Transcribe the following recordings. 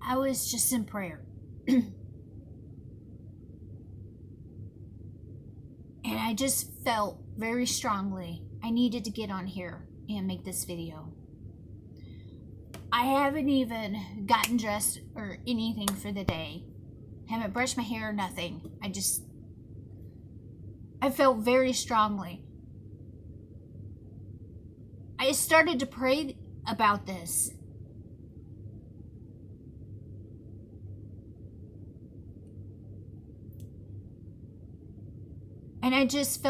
I was just in prayer. And I just felt very strongly I needed to get on here and make this video. I haven't even gotten dressed or anything for the day. Haven't brushed my hair or nothing. I felt very strongly. I started to pray about this. And I just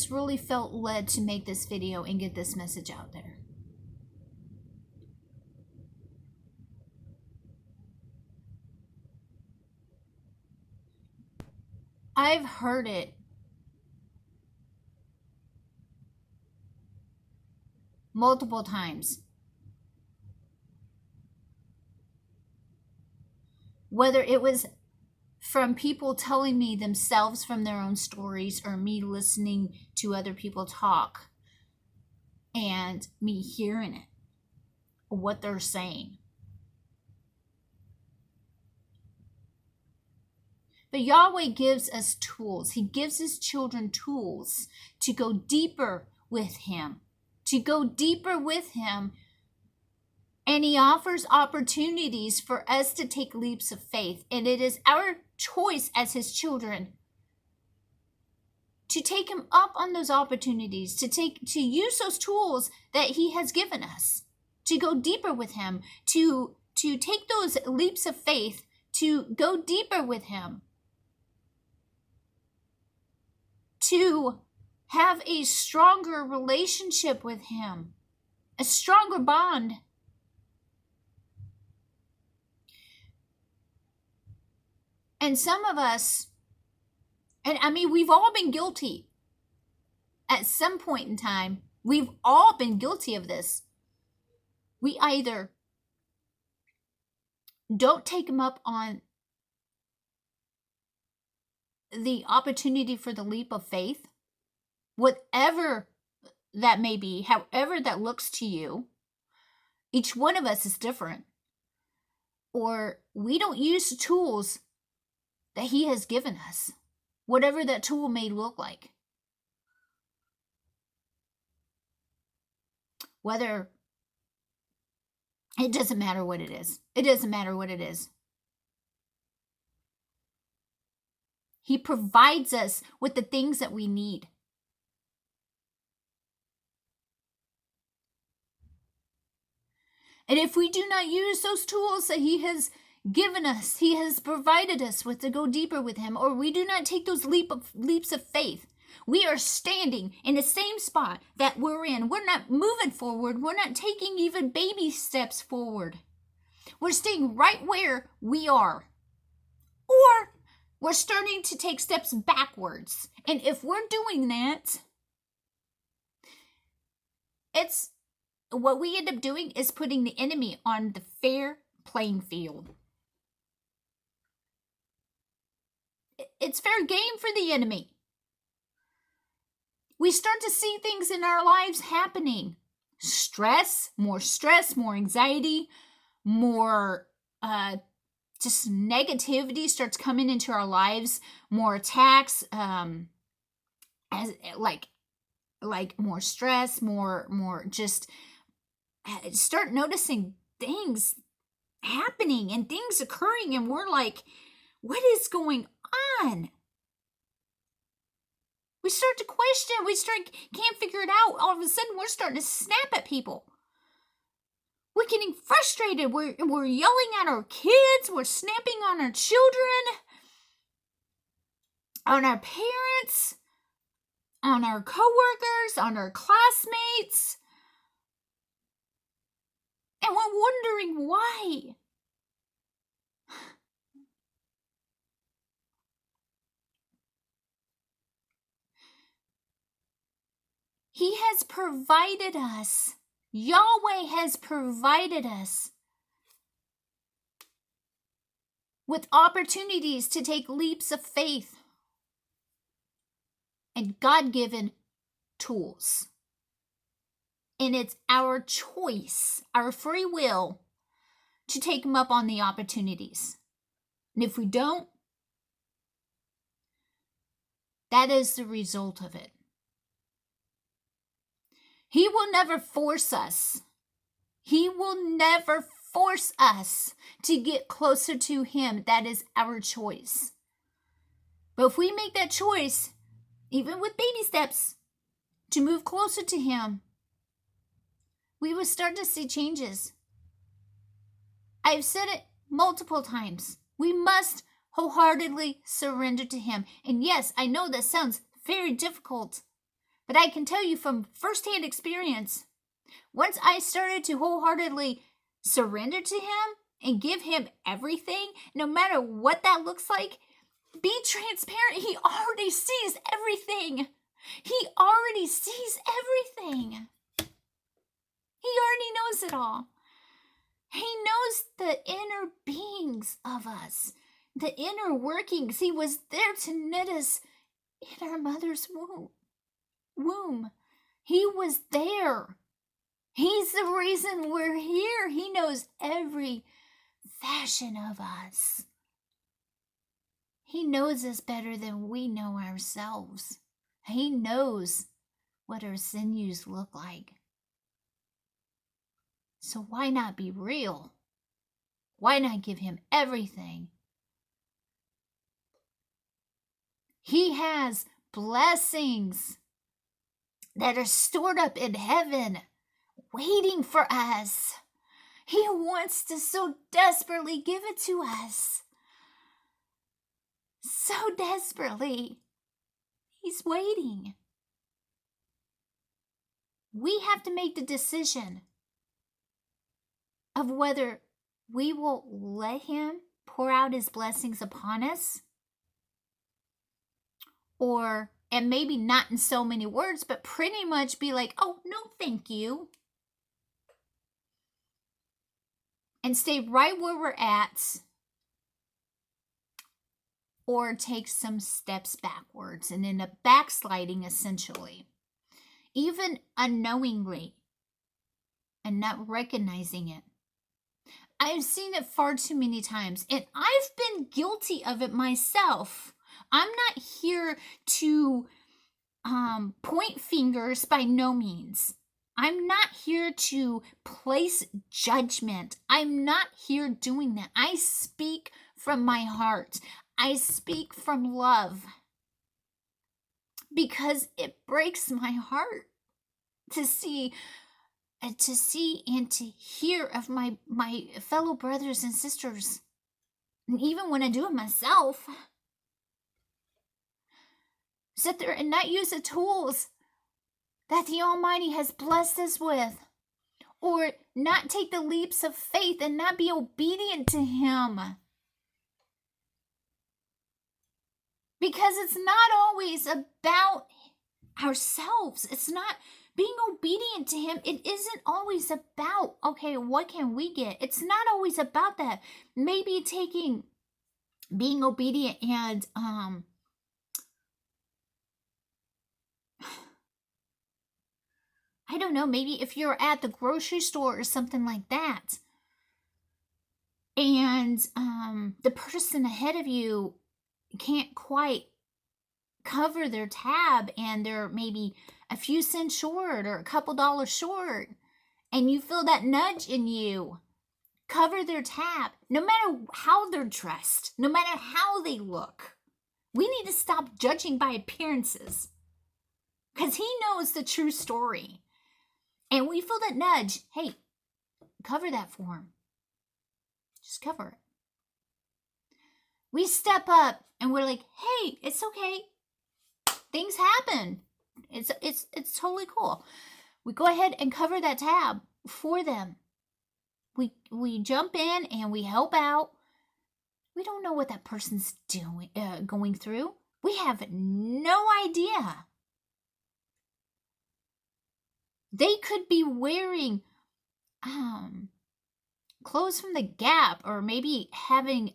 really felt led to make this video and get this message out there. I've heard it multiple times. Whether it was from people telling me themselves from their own stories or me listening to other people talk and me hearing it, what they're saying. But Yahweh gives us tools. He gives his children tools to go deeper with him, and he offers opportunities for us to take leaps of faith. And it is our choice as his children to take him up on those opportunities, to use those tools that he has given us, to go deeper with him, to take those leaps of faith, to go deeper with him, to have a stronger relationship with him, a stronger bond. And some of us, and I mean, we've all been guilty at some point in time. We've all been guilty of this. We either don't take him up on the opportunity for the leap of faith, whatever that may be, however that looks to you. Each one of us is different. Or we don't use the tools that he has given us, whatever that tool may look like. Whether, it doesn't matter what it is. It doesn't matter what it is. He provides us with the things that we need. And if we do not use those tools that he has given us, he has provided us with to go deeper with him, or we do not take those leaps of faith, we are standing in the same spot that we're in. We're not moving forward. We're not taking even baby steps forward. We're staying right where we are. Or we're starting to take steps backwards. And if we're doing that, it's what we end up doing is putting the enemy on the fair playing field. It's fair game for the enemy. We start to see things in our lives happening. Stress, more anxiety, more just negativity starts coming into our lives, more attacks, as like more stress, more just start noticing things happening and things occurring, and we're like, what is going on? We start to question, can't figure it out. All of a sudden we're starting to snap at people. We're getting frustrated. We're yelling at our kids. We're snapping on our children, on our parents, on our coworkers, on our classmates. And we're wondering why. He has provided us. Yahweh has provided us with opportunities to take leaps of faith and God-given tools. And it's our choice, our free will, to take him up on the opportunities. And if we don't, that is the result of it. He will never force us. He will never force us to get closer to him. That is our choice. But if we make that choice, even with baby steps, to move closer to him, we will start to see changes. I've said it multiple times. We must wholeheartedly surrender to him. And yes, I know that sounds very difficult, but I can tell you from firsthand experience, once I started to wholeheartedly surrender to him and give him everything, no matter what that looks like, be transparent. He already sees everything. He already sees everything. He already knows it all. He knows the inner beings of us, the inner workings. He was there to knit us in our mother's womb. He was there. He's the reason we're here. He knows every fashion of us. He knows us better than we know ourselves. He knows what our sinews look like. So why not be real? Why not give him everything? He has blessings that are stored up in heaven, waiting for us. He wants to so desperately give it to us. So desperately. He's waiting. We have to make the decision of whether we will let him pour out his blessings upon us, or, and maybe not in so many words, but pretty much be like, oh, no, thank you. And stay right where we're at, or take some steps backwards and end up backsliding essentially, even unknowingly and not recognizing it. I've seen it far too many times, and I've been guilty of it myself. I'm not here to point fingers, by no means. I'm not here to place judgment. I'm not here doing that. I speak from my heart. I speak from love, because it breaks my heart to see and to hear of my fellow brothers and sisters, and even when I do it myself, sit there and not use the tools that the Almighty has blessed us with, or not take the leaps of faith and not be obedient to him. Because it's not always about ourselves. It's not being obedient to him. It isn't always about, okay, what can we get? It's not always about that. Maybe being obedient and I don't know, maybe if you're at the grocery store or something like that, and the person ahead of you can't quite cover their tab, and they're maybe a few cents short or a couple dollars short, and you feel that nudge in you, cover their tab, no matter how they're dressed, no matter how they look. We need to stop judging by appearances, because he knows the true story. And we feel that nudge, hey, cover that for him. Just cover it. We step up and we're like, hey, it's okay. Things happen. It's totally cool. We go ahead and cover that tab for them. We jump in and we help out. We don't know what that person's going through. We have no idea. They could be wearing clothes from the Gap, or maybe having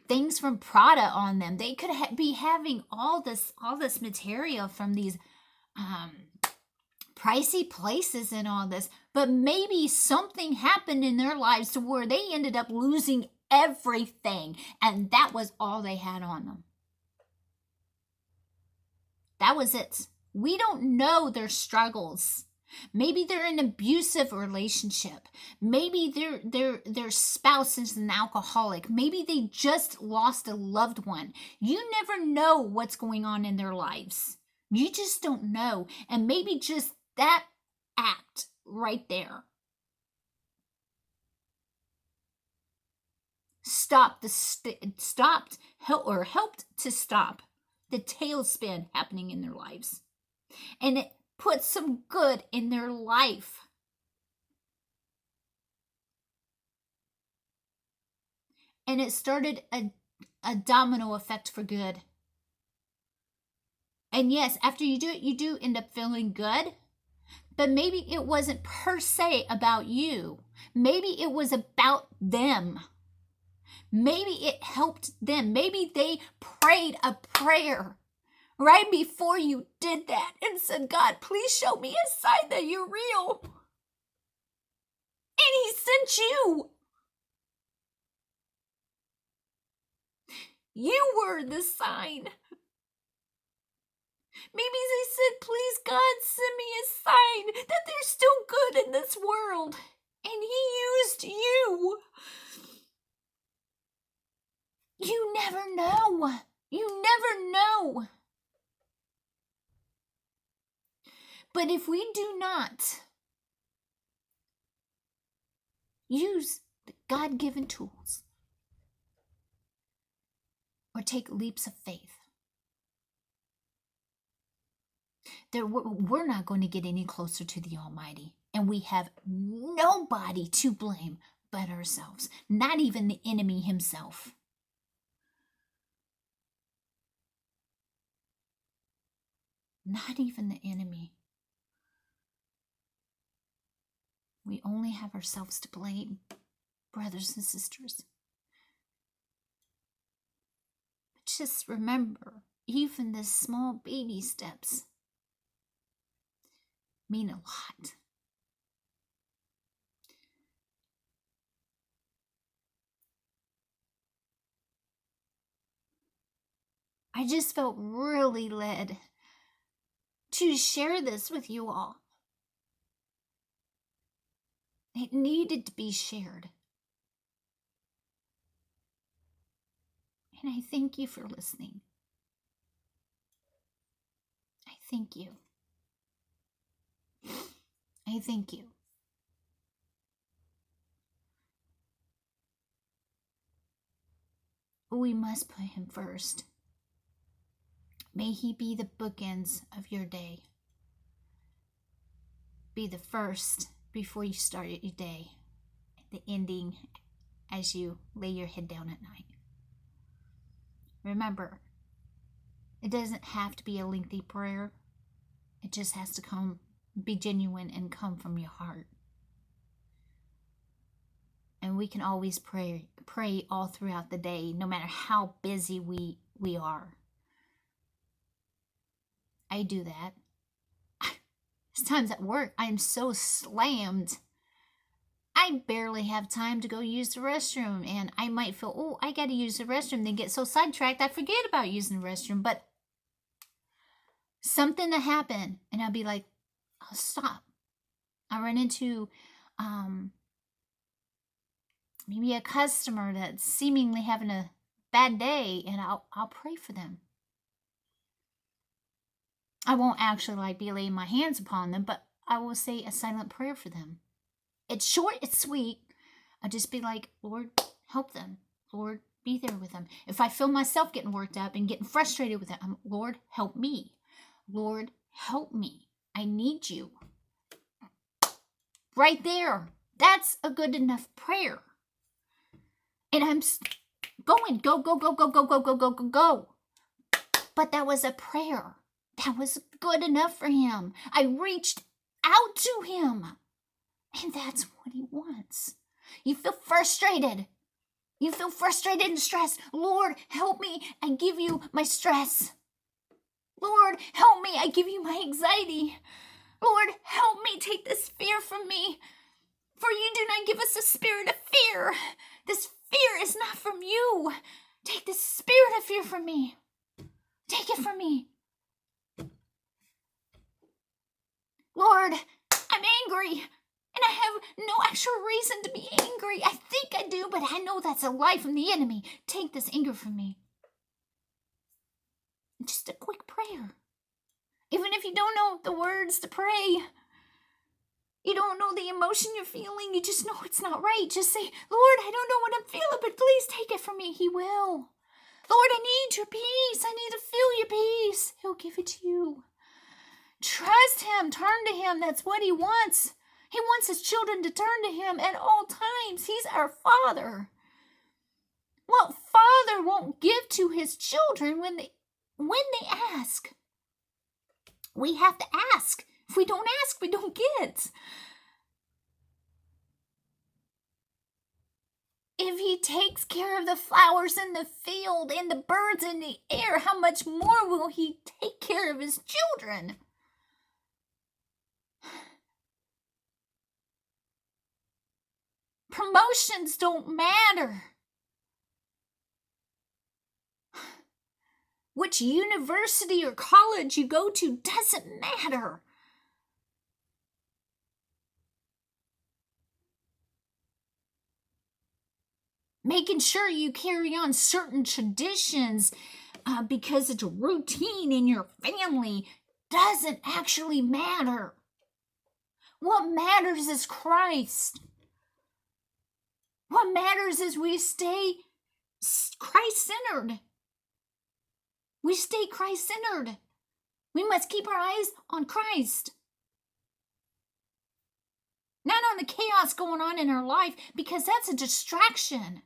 things from Prada on them. They could be having all this material from these pricey places and all this, but maybe something happened in their lives to where they ended up losing everything, and that was all they had on them. That was it. We don't know their struggles. Maybe they're in an abusive relationship. Maybe their spouse is an alcoholic. Maybe they just lost a loved one. You never know what's going on in their lives. You just don't know. And maybe just that act right there helped to stop the tailspin happening in their lives. And it put some good in their life. And it started a domino effect for good. And yes, after you do it, you do end up feeling good. But maybe it wasn't per se about you. Maybe it was about them. Maybe it helped them. Maybe they prayed a prayer right before you did that and said, God, please show me a sign that you're real. And he sent you. You were the sign. Maybe they said, please, God, send me a sign that there's still good in this world. And he used you. You never know. You never know. But if we do not use the God-given tools or take leaps of faith, we're not going to get any closer to the Almighty. And we have nobody to blame but ourselves, not even the enemy himself. Not even the enemy. We only have ourselves to blame, brothers and sisters. But just remember, even the small baby steps mean a lot. I just felt really led to share this with you all. It needed to be shared. And I thank you for listening. I thank you. I thank you. We must put him first. May he be the bookends of your day. Be the first before you start your day, the ending as you lay your head down at night. Remember, it doesn't have to be a lengthy prayer. It just has to be genuine and come from your heart. And we can always pray all throughout the day, no matter how busy we are. I do that. There's times at work I am so slammed. I barely have time to go use the restroom, and I might feel, oh, I got to use the restroom, then get so sidetracked I forget about using the restroom. But something to happen, and I'll be like, I'll stop. I run into maybe a customer that's seemingly having a bad day, and I'll pray for them. I won't actually be laying my hands upon them, but I will say a silent prayer for them. It's short, it's sweet. I'll just be like, Lord, help them. Lord, be there with them. If I feel myself getting worked up and getting frustrated with it, Lord, help me. Lord, help me. I need you. Right there. That's a good enough prayer. And I'm going, go. But that was a prayer. That was good enough for him. I reached out to him. And that's what he wants. You feel frustrated. You feel frustrated and stressed. Lord, help me. I give you my stress. Lord, help me. I give you my anxiety. Lord, help me. Take this fear from me. For you do not give us a spirit of fear. This fear is not from you. Take the spirit of fear from me. Take it from me. Lord, I'm angry, and I have no actual reason to be angry. I think I do, but I know that's a lie from the enemy. Take this anger from me. Just a quick prayer. Even if you don't know the words to pray, you don't know the emotion you're feeling, you just know it's not right. Just say, Lord, I don't know what I'm feeling, but please take it from me. He will. Lord, I need your peace. I need to feel your peace. He'll give it to you. Trust him. Turn to him. That's what he wants. He wants his children to turn to him at all times. He's our Father. What father won't give to his children when they ask? We have to ask. If we don't ask, we don't get. If he takes care of the flowers in the field and the birds in the air, how much more will he take care of his children? Promotions don't matter. Which university or college you go to doesn't matter. Making sure you carry on certain traditions because it's a routine in your family doesn't actually matter. What matters is Christ. What matters is we stay Christ-centered. We stay Christ-centered. We must keep our eyes on Christ. Not on the chaos going on in our life, because that's a distraction.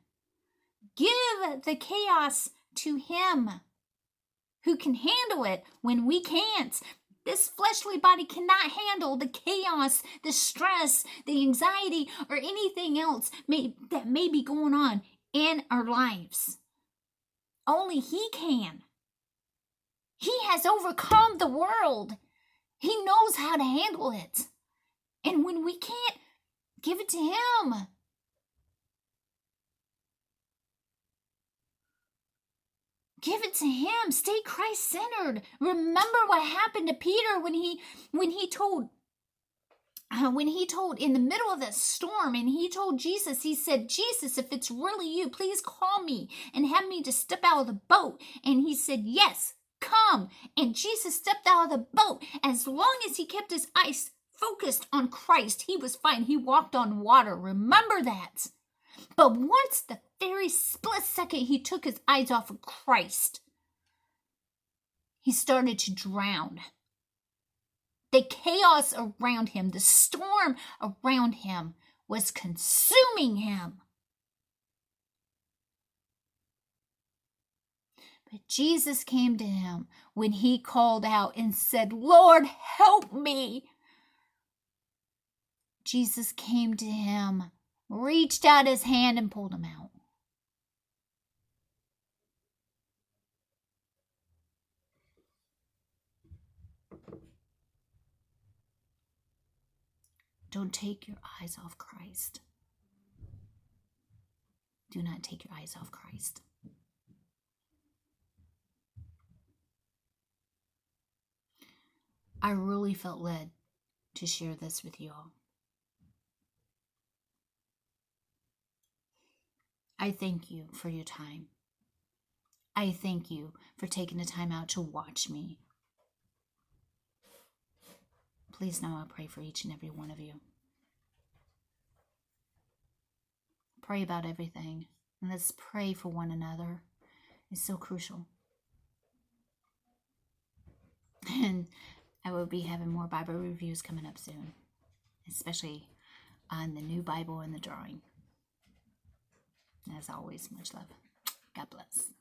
Give the chaos to him who can handle it when we can't. This fleshly body cannot handle the chaos, the stress, the anxiety, or anything else that may be going on in our lives. Only he can. He has overcome the world. He knows how to handle it. And when we can't, give it to him. Give it to him. Stay Christ-centered. Remember what happened to Peter when he told in the middle of that storm, and he told Jesus, he said, Jesus, if it's really you, please call me and have me to step out of the boat. And he said, yes, come. And Jesus stepped out of the boat. As long as he kept his eyes focused on Christ, he was fine. He walked on water. Remember that. But once the very split second he took his eyes off of Christ, he started to drown. The chaos around him, the storm around him was consuming him. But Jesus came to him when he called out and said, Lord, help me. Jesus came to him, reached out his hand and pulled him out. Don't take your eyes off Christ. Do not take your eyes off Christ. I really felt led to share this with you all. I thank you for your time. I thank you for taking the time out to watch me. Please know I pray for each and every one of you. Pray about everything. And let's pray for one another. It's so crucial. And I will be having more Bible reviews coming up soon, especially on the new Bible and the drawing. As always, much love. God bless.